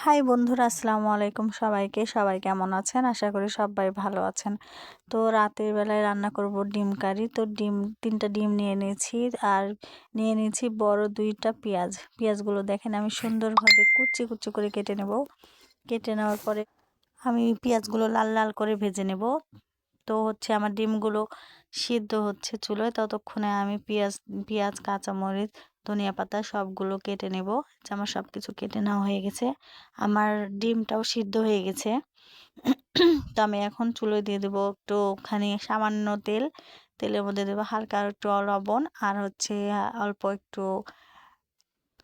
High বন্ধুরা, আসসালামু আলাইকুম সবাইকে। সবাই কেমন আছেন? আশা করি সবাই ভালো আছেন। তো রাতের বেলায় রান্না করব ডিম কারি। তো তিনটা ডিম নিয়ে নিয়েছি আর নিয়ে নিয়েছি বড় দুইটা পেঁয়াজ। পেঁয়াজগুলো দেখেন আমি সুন্দরভাবে কুচি কুচি করে কেটে নেব। কেটে নেওয়ার পরে আমি পেঁয়াজগুলো লাল লাল করে ভেজে নেব। তো আমার ডিমগুলো সিদ্ধ হচ্ছে চুলোয়, ততক্ষণে আমি পেঁয়াজ পেঁয়াজ কাঁচামরিচ ধনিয়া পাতা সবগুলো কেটে নেব। আমার সব কিছু কেটে নেওয়া হয়ে গেছে। আমার ডিমটাও সিদ্ধ হয়ে গেছে। তো আমি এখন চুলোয় দিয়ে দেবো একটুখানি সামান্য তেল। তেলের মধ্যে দেবো হালকা একটু লবণ আর অল্প একটু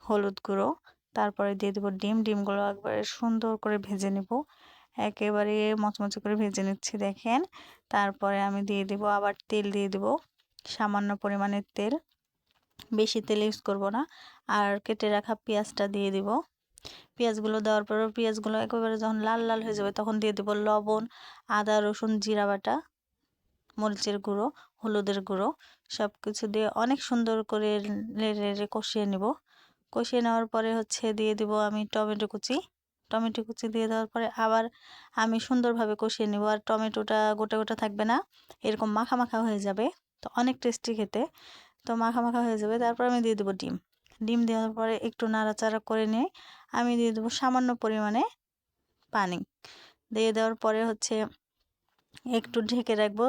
হলুদ গুঁড়ো। তারপরে দিয়ে দেবো ডিমগুলো একবারে সুন্দর করে ভেজে নেব। একেবারে মচমচে করে ভেজে নিচ্ছি দেখেন। তারপরে আমি দিয়ে দেবো আবার তেল দিয়ে দেবো, সামান্য পরিমাণের তেল, বেশি তেল ইউজ করব না। আর কেটে রাখা পেঁয়াজটা দিয়ে দিব। পেঁয়াজগুলো দেওয়ার পর পেঁয়াজগুলো একেবারে যখন লাল লাল হয়ে যাবে তখন দিয়ে দেবো লবণ, আদা রসুন জিরা বাটা, মরিচের গুঁড়ো, হলুদের গুঁড়ো সব কিছু দিয়ে অনেক সুন্দর করে নেড়ে কষিয়ে নেব। কষিয়ে নেওয়ার পরে দিয়ে দিব আমি টমেটো কুচি। টমেটো কুচি দিয়ে দেওয়ার পরে আবার আমি সুন্দরভাবে কষিয়ে নেব। আর টমেটোটা গোটা গোটা থাকবে না, এরকম মাখা মাখা হয়ে যাবে। তো অনেক টেস্টি খেতে। তো মাখা মাখা হয়ে যাবে। তারপর আমি দিয়ে দেবো ডিম। ডিম দেওয়ার পরে একটু নাড়াচাড়া করে নিয়ে আমি দিয়ে দেবো সামান্য পরিমাণে পানি। দিয়ে দেওয়ার পরে একটু ঢেকে রাখবো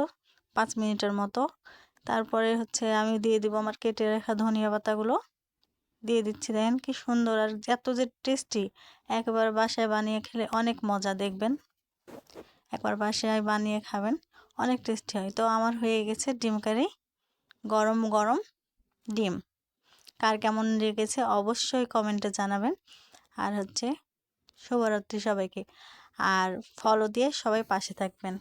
5 মিনিটের মতো। তারপরে আমি দিয়ে দিব আমার কেটে রাখা ধনিয়া পাতাগুলো দিয়ে দিচ্ছি। দেখেন কি সুন্দর আর এত যে টেস্টি। একবার বাসায় বানিয়ে খেলে অনেক মজা, দেখবেন একবার বাসায় বানিয়ে খাবেন, অনেক টেস্টি হয়। তো আমার হয়ে গেছে ডিম কারি, গরম গরম ডিম। কার কেমন লেগেছে অবশ্যই কমেন্টে জানাবেন। আর শুভরাত্রি সবাইকে। আর ফলো দিয়ে সবাই পাশে থাকবেন।